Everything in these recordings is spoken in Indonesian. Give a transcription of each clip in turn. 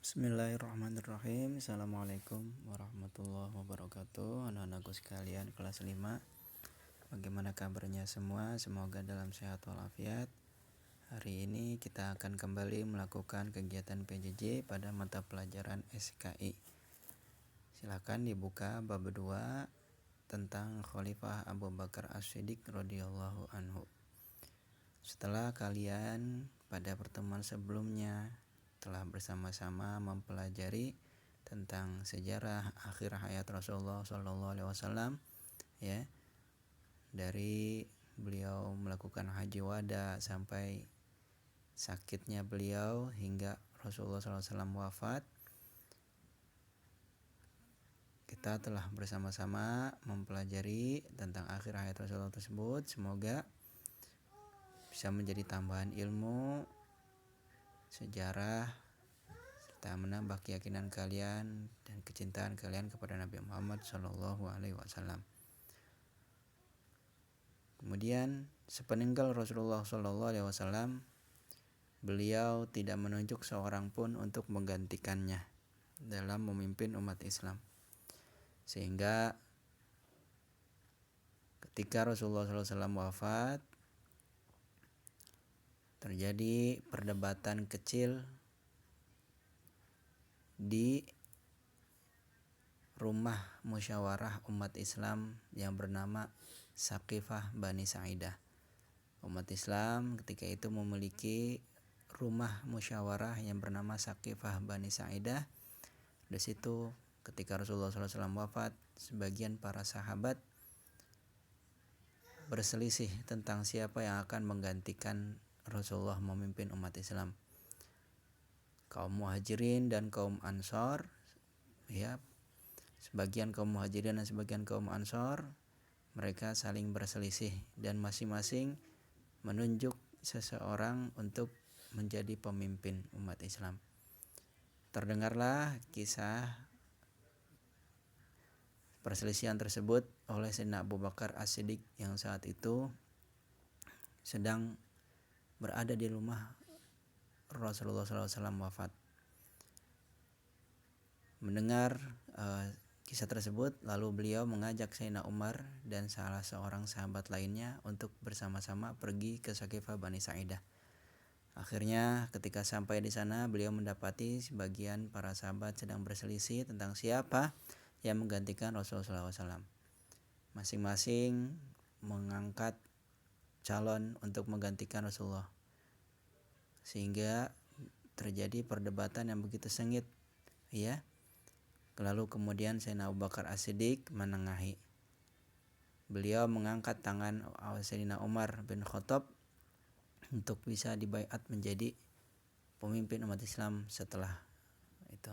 Bismillahirrahmanirrahim. Assalamualaikum warahmatullahi wabarakatuh. Anak-anakku sekalian kelas 5, bagaimana kabarnya semua? Semoga dalam sehat walafiat. Hari ini kita akan kembali melakukan kegiatan PJJ pada mata pelajaran SKI. Silakan dibuka bab 2 tentang Khalifah Abu Bakar As-Siddiq radhiyallahu anhu. Setelah kalian pada pertemuan sebelumnya telah bersama-sama mempelajari tentang sejarah akhir hayat Rasulullah SAW, ya, dari beliau melakukan haji wada sampai sakitnya beliau hingga Rasulullah SAW wafat. Kita telah bersama-sama mempelajari tentang akhir hayat Rasulullah tersebut. Semoga bisa menjadi tambahan ilmu sejarah serta menambah keyakinan kalian dan kecintaan kalian kepada Nabi Muhammad SAW. Kemudian sepeninggal Rasulullah SAW, beliau tidak menunjuk seorang pun untuk menggantikannya dalam memimpin umat Islam, sehingga ketika Rasulullah SAW wafat, terjadi perdebatan kecil di rumah musyawarah umat Islam yang bernama Saqifah Bani Sa'idah. Umat Islam ketika itu memiliki rumah musyawarah yang bernama Saqifah Bani Sa'idah. Di situ ketika Rasulullah SAW wafat, sebagian para sahabat berselisih tentang siapa yang akan menggantikan Rasulullah memimpin umat Islam. Kaum Muhajirin dan kaum Ansor, ya, sebagian kaum Muhajirin dan sebagian kaum Ansor, mereka saling berselisih dan masing-masing menunjuk seseorang untuk menjadi pemimpin umat Islam. Terdengarlah kisah perselisihan tersebut oleh Sayyidina Abu Bakar As-Siddiq yang saat itu sedang berada di rumah Rasulullah SAW wafat. Mendengar kisah tersebut, lalu beliau mengajak Sayyidina Umar dan salah seorang sahabat lainnya untuk bersama-sama pergi ke Saqifah Bani Sa'idah. Akhirnya ketika sampai di sana, beliau mendapati sebagian para sahabat sedang berselisih tentang siapa yang menggantikan Rasulullah SAW. Masing-masing mengangkat calon untuk menggantikan Rasulullah, sehingga terjadi perdebatan yang begitu sengit, ya. Lalu kemudian Sayyidina Abu Bakar As-Siddiq menengahi. Beliau mengangkat tangan Sayyidina Umar bin Khattab untuk bisa dibaiat menjadi pemimpin umat Islam setelah itu.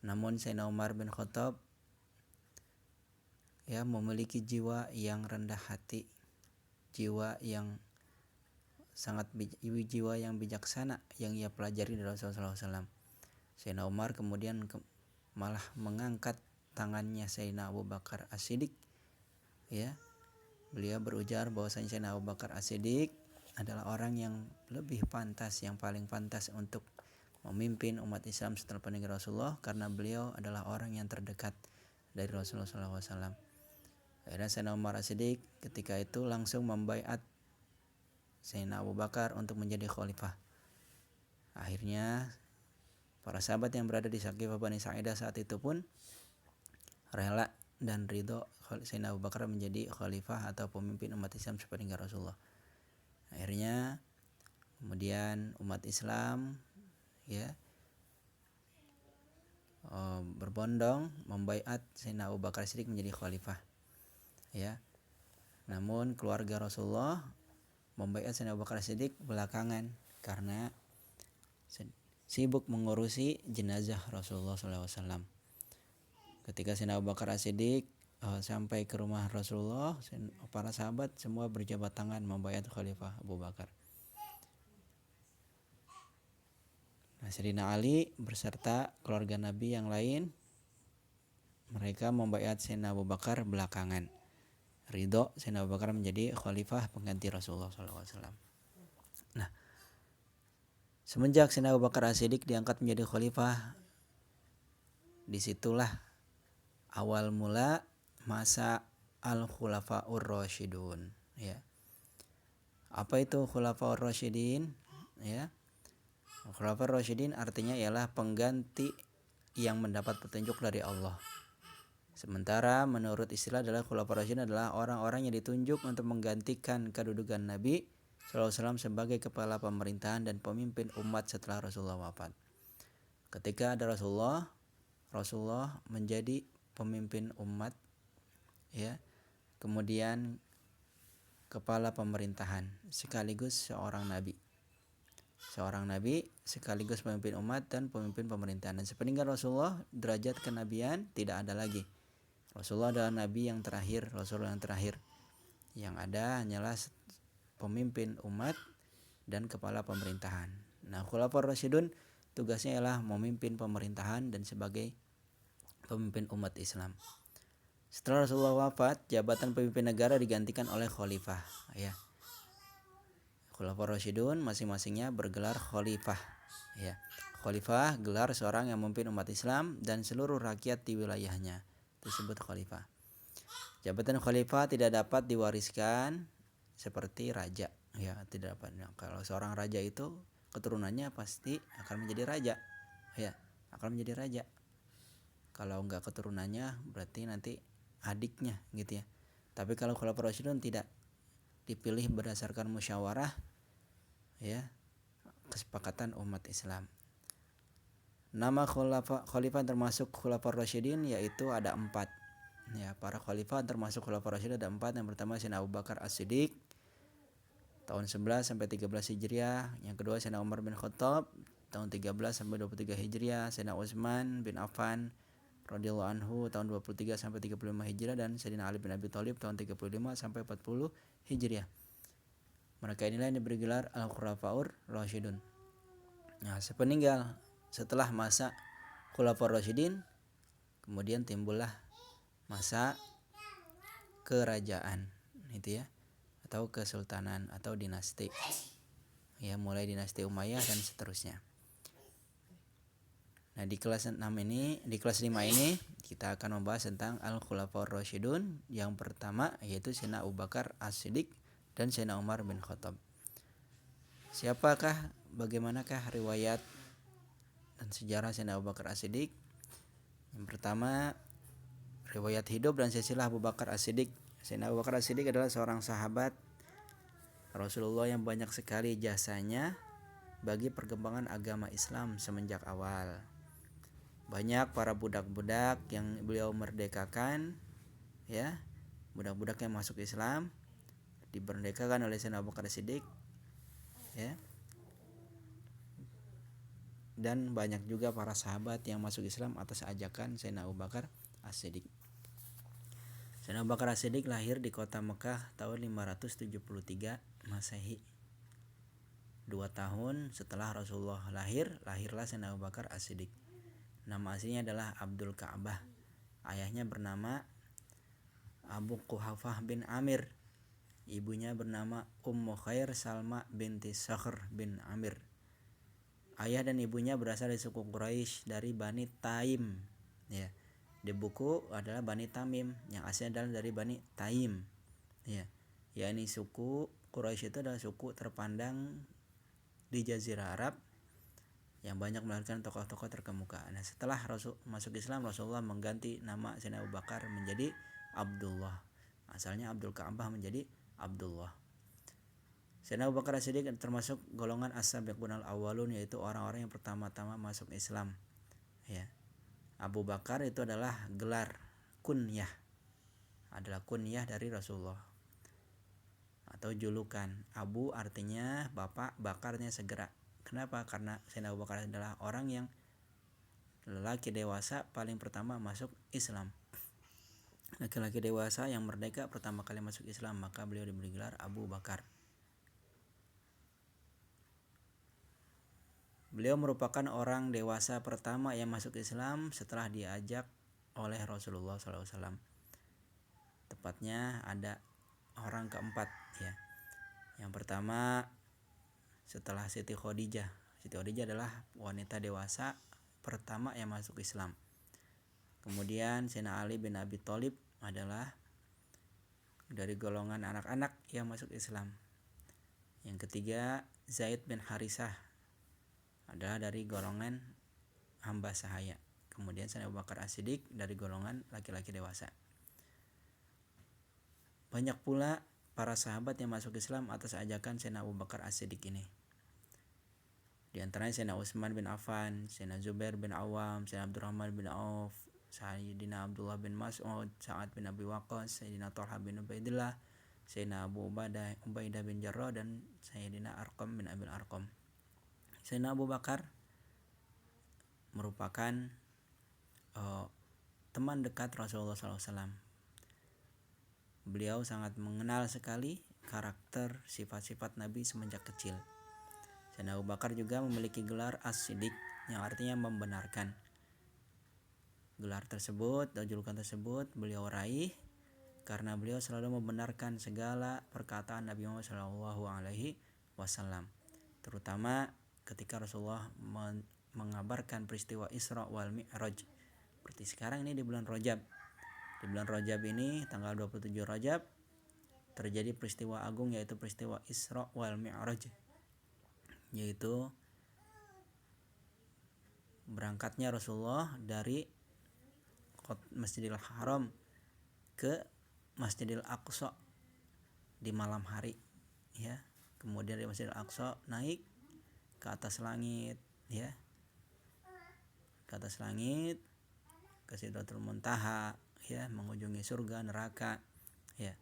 Namun Sayyidina Umar bin Khattab, ya, memiliki jiwa yang rendah hati, jiwa yang jiwa yang bijaksana yang ia pelajari dari Rasulullah SAW. Sayyidina Umar kemudian malah mengangkat tangannya Sayyidina Abu Bakar As-Siddiq, ya. Beliau berujar bahwasanya Sayyidina Abu Bakar As-Siddiq adalah orang yang lebih pantas, yang paling pantas untuk memimpin umat Islam setelah peninggalan Rasulullah, karena beliau adalah orang yang terdekat dari Rasulullah SAW. Akhirnya Sayyidina Umar As-Siddiq ketika itu langsung membaiat Sayyidina Abu Bakar untuk menjadi khalifah. Akhirnya para sahabat yang berada di Saqifah Bani Sa'idah saat itu pun rela dan ridho Sayyidina Abu Bakar menjadi khalifah atau pemimpin umat Islam sepeninggal Rasulullah. Akhirnya kemudian umat Islam, ya, berbondong membaiat Sayyidina Abu Bakar Siddiq menjadi khalifah, ya. Namun keluarga Rasulullah membaiat Sayyidina Abu Bakar Siddiq belakangan karena sibuk mengurusi jenazah Rasulullah SAW. Ketika Sayyidina Abu Bakar As-Siddiq sampai ke rumah Rasulullah, para sahabat semua berjabat tangan membaiat Khalifah Abu Bakar. Nah, Sayyidina Ali beserta keluarga Nabi yang lain, mereka membaiat Sayyidina Abu Bakar belakangan. Ridho Sayyidina Abu Bakar menjadi khalifah pengganti Rasulullah SAW. Nah, Semenjak Sayyidina Abu Bakar As-Siddiq diangkat menjadi khalifah, disitulah awal mula masa Al-Khulafaur Rasyidun, ya. Apa itu Khulafaur Rasyidin? Ya. Khulafaur Rasyidin artinya ialah pengganti yang mendapat petunjuk dari Allah. Sementara menurut istilah adalah Khulafaur Rasyidin adalah orang-orang yang ditunjuk untuk menggantikan kedudukan Nabi SAW sebagai kepala pemerintahan dan pemimpin umat setelah Rasulullah wafat. Ketika ada Rasulullah menjadi pemimpin umat, ya. Kemudian kepala pemerintahan sekaligus seorang nabi sekaligus pemimpin umat dan pemimpin pemerintahan. Dan sepeninggal Rasulullah, derajat kenabian tidak ada lagi. Rasulullah adalah nabi yang terakhir, Rasulullah yang terakhir. Yang ada hanyalah pemimpin umat dan kepala pemerintahan. Nah, Khulafaur Rasyidun tugasnya ialah memimpin pemerintahan dan sebagai pemimpin umat Islam. Setelah Rasulullah wafat, jabatan pemimpin negara digantikan oleh khalifah, ya. Khulafaur Rasyidun masing-masingnya bergelar khalifah, ya. Khalifah gelar seorang yang memimpin umat Islam dan seluruh rakyat di wilayahnya, disebut khalifah. Jabatan khalifah tidak dapat diwariskan seperti raja, ya, tidak dapat. Nah, kalau seorang raja itu keturunannya pasti akan menjadi raja, ya, akan menjadi raja. Kalau enggak keturunannya berarti nanti adiknya, gitu ya. Tapi kalau Khulafaur Rasyidun tidak, dipilih berdasarkan musyawarah, ya, kesepakatan umat Islam. Nama khalifah termasuk Khulafaur Rasyidin yaitu ada 4. Ya, para khalifah termasuk Khulafaur Rasyidin ada 4. Yang pertama Sayyidina Abu Bakar As-Siddiq tahun 11 sampai 13 Hijriah. Yang kedua Sayyidina Umar bin Khattab tahun 13 sampai 23 Hijriah. Sayyidina Utsman bin Affan radhiyallahu anhu tahun 23 sampai 35 Hijriah dan Sayyidina Ali bin Abi Thalib tahun 35 sampai 40 Hijriah. Mereka inilah yang diberi gelar Al-Khulafaur Rasyidun. Nah, setelah masa Khulafaur Rasyidin, kemudian timbullah masa kerajaan, itu ya, atau kesultanan atau dinasti. Ya, mulai dinasti Umayyah dan seterusnya. Nah, di kelas 5 ini kita akan membahas tentang Al-Khulafaur Rasyidun. Yang pertama yaitu Sayyidina Abu Bakar As-Siddiq dan Sayyidina Umar bin Khattab. Siapakah, bagaimanakah riwayat dan sejarah Sayyidina Abu Bakar As-Siddiq? Yang pertama, riwayat hidup dan silsilah Abu Bakar As-Siddiq. Sayyidina Abu Bakar As-Siddiq adalah seorang sahabat Rasulullah yang banyak sekali jasanya bagi perkembangan agama Islam semenjak awal. Banyak para budak-budak yang beliau merdekakan, ya, budak-budak yang masuk Islam dimerdekakan oleh Sayyidina Abu Bakar As-Siddiq, ya. Dan banyak juga para sahabat yang masuk Islam atas ajakan Sayyidina Abu Bakar As-Siddiq. Sayyidina Abu Bakar As-Siddiq lahir di kota Mekah tahun 573 Masehi. 2 tahun setelah Rasulullah lahirlah Sayyidina Abu Bakar As-Siddiq. Nama aslinya adalah Abdul Ka'bah. Ayahnya bernama Abu Quhafah bin Amir. Ibunya bernama Ummu Khair Salma binti Sakhr bin Amir. Ayah dan ibunya berasal dari suku Quraisy dari Bani Taim. Ya. Di buku adalah Bani Tamim, yang aslinya adalah dari Bani Taim. Ya. Yakni suku Quraisy itu adalah suku terpandang di Jazirah Arab yang banyak melahirkan tokoh-tokoh terkemuka. Nah, setelah Rasul masuk Islam, Rasulullah mengganti nama Sayyidina Abu Bakar menjadi Abdullah. Asalnya Abdul Ka'bah menjadi Abdullah. Sayyidina Abu Bakar As-Siddiq termasuk golongan as-sabiqun al-awwalun, yaitu orang-orang yang pertama-tama masuk Islam. Ya. Abu Bakar itu adalah gelar kunyah. Adalah kunyah dari Rasulullah. Atau julukan. Abu artinya bapak, bakarnya segera. Kenapa? Karena Sayyidina Abu Bakar adalah orang yang lelaki dewasa paling pertama masuk Islam. Laki-laki dewasa yang merdeka pertama kali masuk Islam, maka beliau diberi gelar Abu Bakar. Beliau merupakan orang dewasa pertama yang masuk Islam setelah diajak oleh Rasulullah SAW. Tepatnya ada orang keempat, ya. Yang pertama setelah Siti Khadijah. Siti Khadijah adalah wanita dewasa pertama yang masuk Islam. Kemudian Sayyidina Ali bin Abi Thalib adalah dari golongan anak-anak yang masuk Islam. Yang ketiga Zaid bin Harisah adalah dari golongan hamba sahaya. Kemudian Sayyidina Abu Bakar As-Siddiq dari golongan laki-laki dewasa. Banyak pula para sahabat yang masuk Islam atas ajakan Sayyidina Abu Bakar As-Siddiq ini. Di antaranya Sayyidina Utsman bin Affan, Sayyidina Zubair bin Awam, Sayyidina Abdurrahman bin Auf, Sayyidina Abdullah bin Mas'ud, Sa'ad bin Abi Waqqas, Sayyidina Thalha bin Ubaidillah, Sayyidina Abu Ubaidah bin Jarrah, dan Sayyidina Arqam bin Abil Arqam. Sayyidina Abu Bakar merupakan teman dekat Rasulullah SAW. Beliau sangat mengenal sekali karakter sifat-sifat Nabi semenjak kecil. Sayyidina Abu Bakar juga memiliki gelar As-Siddiq yang artinya membenarkan. Gelar tersebut atau julukan tersebut beliau raih karena beliau selalu membenarkan segala perkataan Nabi Muhammad SAW, terutama ketika Rasulullah mengabarkan peristiwa Isra wal Mi'raj. Seperti sekarang ini di bulan Rajab. Di bulan Rajab ini tanggal 27 Rajab terjadi peristiwa agung, yaitu peristiwa Isra wal Mi'raj, yaitu berangkatnya Rasulullah dari Masjidil Haram ke Masjidil Aqsa di malam hari, ya. Kemudian dari Masjidil Aqsa naik ke atas langit, ya. Ke atas langit ke Sidratul Muntaha, ya, mengunjungi surga, neraka, ya.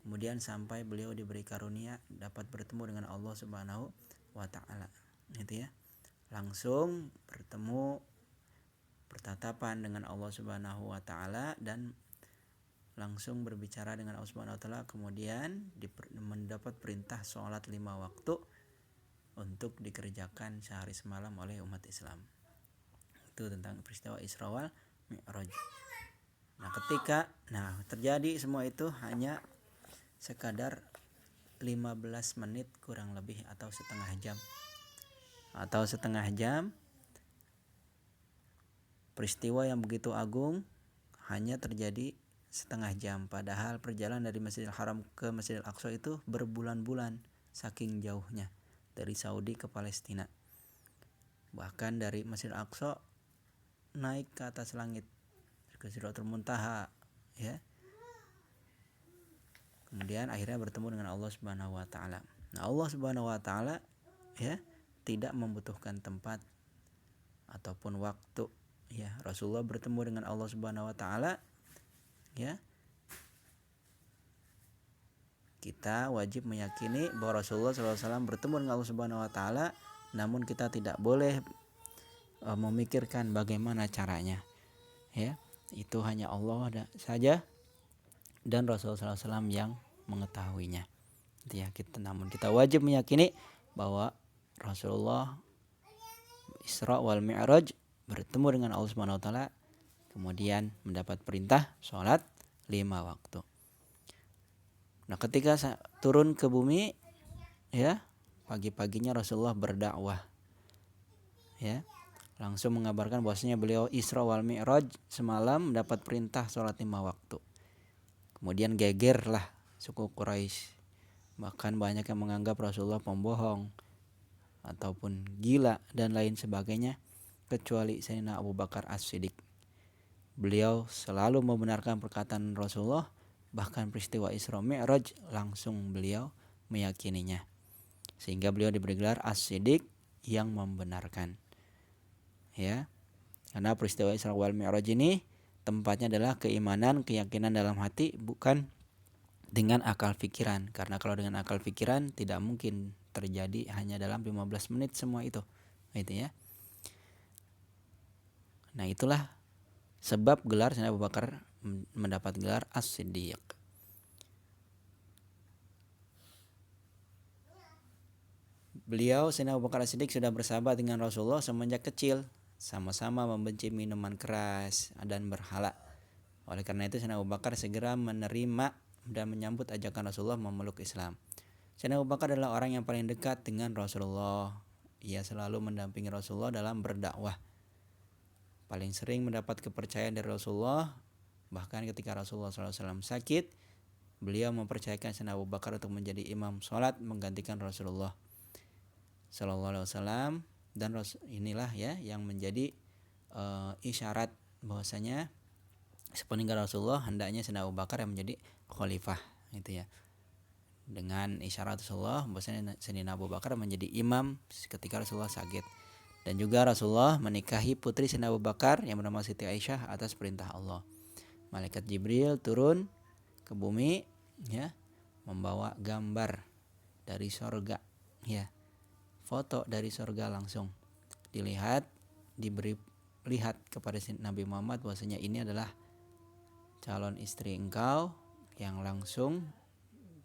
Kemudian sampai beliau diberi karunia dapat bertemu dengan Allah Subhanahu wa taala. Gitu ya. Langsung bertemu, bertatapan dengan Allah Subhanahu wa taala dan langsung berbicara dengan Allah Subhanahu wa taala, kemudian mendapat perintah sholat 5 waktu untuk dikerjakan sehari semalam oleh umat Islam. Itu tentang peristiwa Isra wal Mi'raj. Nah, ketika terjadi semua itu hanya sekadar 15 menit kurang lebih atau setengah jam. Peristiwa yang begitu agung hanya terjadi setengah jam, padahal perjalanan dari Masjidil Haram ke Masjidil Aqsa itu berbulan-bulan saking jauhnya dari Saudi ke Palestina. Bahkan dari Masjidil Aqsa naik ke atas langit ke Sidratul Muntaha, ya. Kemudian akhirnya bertemu dengan Allah Subhanahu wa taala. Nah, Allah Subhanahu wa taala, ya, tidak membutuhkan tempat ataupun waktu, ya. Rasulullah bertemu dengan Allah Subhanahu wa taala, ya. Kita wajib meyakini bahwa Rasulullah SAW bertemu dengan Allah Subhanahu wa taala, namun kita tidak boleh memikirkan bagaimana caranya, ya. Itu hanya Allah saja dan Rasulullah SAW yang mengetahuinya. Ya, namun kita wajib meyakini bahwa Rasulullah Isra wal Mi'raj bertemu dengan Allah Subhanahu wa taala, kemudian mendapat perintah sholat 5 waktu. Nah, ketika turun ke bumi, ya, pagi-paginya Rasulullah berdakwah, ya. Langsung mengabarkan bahwasanya beliau Isra wal Mi'raj semalam mendapat perintah sholat 5 waktu. Kemudian gegerlah suku Quraisy. Bahkan banyak yang menganggap Rasulullah pembohong ataupun gila dan lain sebagainya, kecuali Sayyidina Abu Bakar As-Siddiq. Beliau selalu membenarkan perkataan Rasulullah, bahkan peristiwa Isra Mi'raj langsung beliau meyakininya. Sehingga beliau diberi gelar As-Siddiq yang membenarkan. Ya. Karena peristiwa Isra wal Mi'raj ini tempatnya adalah keimanan, keyakinan dalam hati, bukan dengan akal pikiran. Karena kalau dengan akal pikiran tidak mungkin terjadi hanya dalam 15 menit semua itu. Gitu ya. Nah, itulah sebab gelar Sayyidina Abu Bakar mendapat gelar As-Siddiq. Beliau Sayyidina Abu Bakar As-Siddiq sudah bersahabat dengan Rasulullah semenjak kecil, sama-sama membenci minuman keras dan berhala. Oleh karena itu Sayyidina Abu Bakar segera menerima dan menyambut ajakan Rasulullah memeluk Islam. Sayyidina Abu Bakar adalah orang yang paling dekat dengan Rasulullah, Ia selalu mendampingi Rasulullah dalam berdakwah. Paling sering mendapat kepercayaan dari Rasulullah. Bahkan ketika Rasulullah SAW sakit, beliau mempercayakan Sayyidina Abu Bakar untuk menjadi imam sholat menggantikan Rasulullah SAW. Dan inilah ya yang menjadi isyarat bahwasanya sepeninggal Rasulullah hendaknya Sayyidina Abu Bakar yang menjadi khalifah, gitu ya. Dengan isyarat Rasulullah bahwasanya Sayyidina Abu Bakar menjadi imam ketika Rasulullah sakit. Dan juga Rasulullah menikahi putri Sayyidina Abu Bakar yang bernama Siti Aisyah atas perintah Allah. Malaikat Jibril turun ke bumi ya, membawa gambar dari sorga ya, foto dari sorga langsung dilihat, diberi lihat kepada Nabi Muhammad bahwasanya ini adalah calon istri engkau yang langsung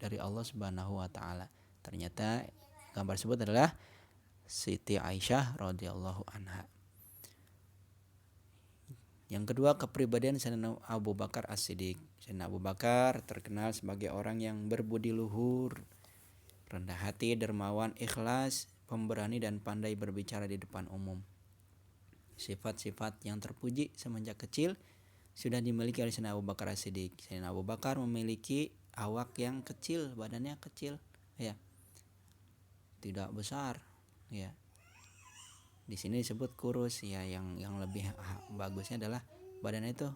dari Allah Subhanahu wa taala. Ternyata gambar tersebut adalah Siti Aisyah radhiyallahu anha. Yang kedua, kepribadian Sayyidina Abu Bakar As-Siddiq. Sayyidina Abu Bakar terkenal sebagai orang yang berbudi luhur, rendah hati, dermawan, ikhlas, pemberani dan pandai berbicara di depan umum. Sifat-sifat yang terpuji semenjak kecil sudah dimiliki oleh Sayyidina Abu Bakar As-Siddiq. Sayyidina Abu Bakar memiliki awak yang kecil, badannya kecil, ya, tidak besar, ya. Di sini disebut kurus, ya. Yang lebih bagusnya adalah badannya itu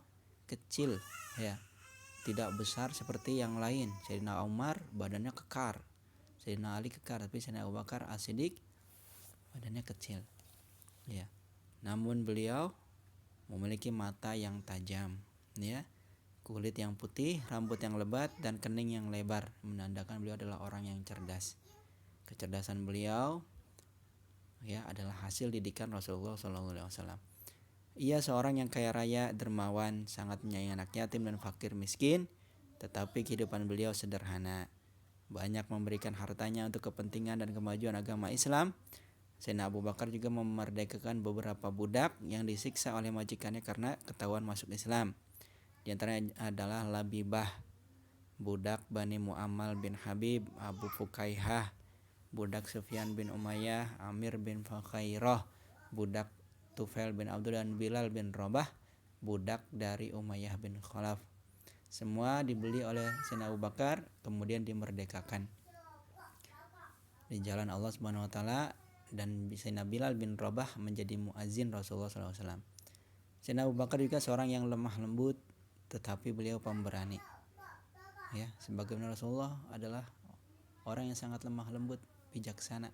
kecil, ya, tidak besar seperti yang lain. Sayyidina Umar badannya kekar, Sayyidina Ali kekar, tapi Sayyidina Abu Bakar As-Siddiq badannya kecil, ya. Namun beliau memiliki mata yang tajam, ya, kulit yang putih, rambut yang lebat dan kening yang lebar, menandakan beliau adalah orang yang cerdas. Kecerdasan beliau ya adalah hasil didikan Rasulullah SAW. Ia seorang yang kaya raya, dermawan, sangat menyayangi anak yatim dan fakir miskin, tetapi kehidupan beliau sederhana. Banyak memberikan hartanya untuk kepentingan dan kemajuan agama Islam. Sayyidina Abu Bakar juga memerdekakan beberapa budak yang disiksa oleh majikannya karena ketahuan masuk Islam. Di antaranya adalah Labibah, budak Bani Mu'ammal bin Habib, Abu Fukaihah, budak Sufyan bin Umayyah, Amir bin Fakhairah, budak Tufail bin Abdul dan Bilal bin Rabah, budak dari Umayyah bin Khalaf. Semua dibeli oleh Sayyidina Abu Bakar kemudian dimerdekakan di jalan Allah Subhanahu wa taala, dan Sayyidina Bilal bin Rabah menjadi muazin Rasulullah SAW. Sayyidina Abu Bakar juga seorang yang lemah lembut tetapi beliau pemberani. Ya, sebagaimana Rasulullah adalah orang yang sangat lemah lembut, bijaksana,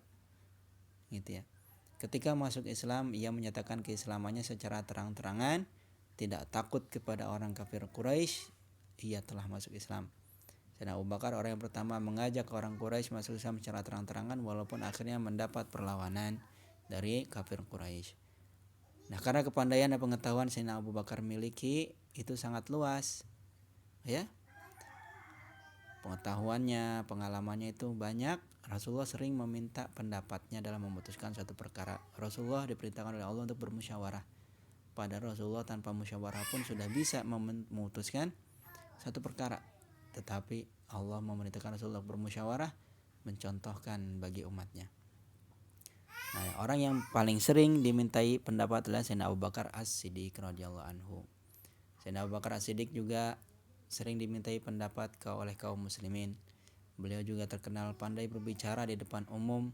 gitu ya. Ketika masuk Islam, ia menyatakan keislamannya secara terang-terangan, tidak takut kepada orang kafir Quraisy. Ia telah masuk Islam. Sayyidina Abu Bakar orang yang pertama mengajak orang Quraisy masuk Islam secara terang-terangan, walaupun akhirnya mendapat perlawanan dari kafir Quraisy. Nah, karena kepandaian dan pengetahuan Sayyidina Abu Bakar miliki itu sangat luas, ya. Pengetahuannya, pengalamannya itu banyak. Rasulullah sering meminta pendapatnya dalam memutuskan suatu perkara. Rasulullah diperintahkan oleh Allah untuk bermusyawarah. Padahal Rasulullah tanpa musyawarah pun sudah bisa memutuskan satu perkara. Tetapi Allah memerintahkan Rasulullah bermusyawarah, mencontohkan bagi umatnya. Nah, orang yang paling sering dimintai pendapat adalah Sayyidina Abu Bakar As-Siddiq radhiyallahu anhu. Sayyidina Abu Bakar As-Siddiq juga sering dimintai pendapat oleh kaum muslimin. Beliau juga terkenal pandai berbicara di depan umum,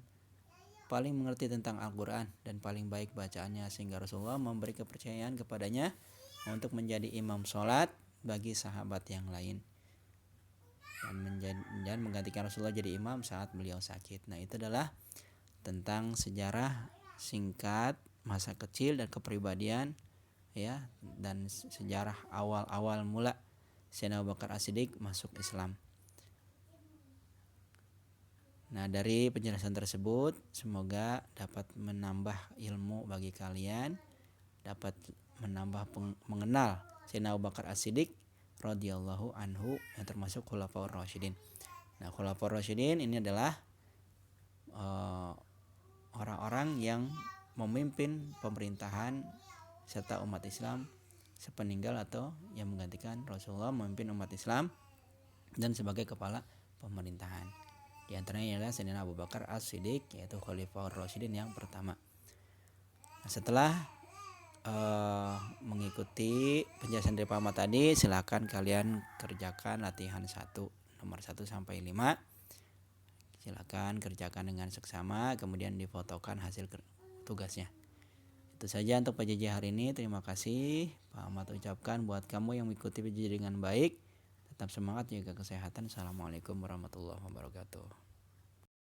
paling mengerti tentang Al-Quran dan paling baik bacaannya, sehingga Rasulullah memberi kepercayaan kepadanya untuk menjadi imam sholat bagi sahabat yang lain dan menggantikan Rasulullah jadi imam saat beliau sakit. Nah, itu adalah tentang sejarah singkat masa kecil dan kepribadian, ya, dan sejarah awal mula Sayyidina Abu Bakar As-Siddiq masuk Islam. Nah, dari penjelasan tersebut semoga dapat menambah ilmu bagi kalian, dapat menambah mengenal Sayyidina Abu Bakar As-Siddiq radhiyallahu anhu yang termasuk Khulafaur Rasyidin. Nah, Khulafaur Rasyidin ini adalah orang-orang yang memimpin pemerintahan serta umat Islam sepeninggal atau yang menggantikan Rasulullah memimpin umat Islam dan sebagai kepala pemerintahan. Di antaranya adalah Sayyidina Abu Bakar As-Siddiq, yaitu Khalifah Rasyidin yang pertama. Nah, setelah mengikuti penjelasan dari Pak Ahmad tadi, silakan kalian kerjakan latihan 1 nomor 1 sampai 5. Silakan kerjakan dengan seksama, kemudian difotokan hasil tugasnya. Itu saja untuk PJJ hari ini. Terima kasih Pak Ahmad ucapkan buat kamu yang mengikuti PJJ dengan baik. Tetap semangat, jaga kesehatan. Assalamualaikum warahmatullahi wabarakatuh.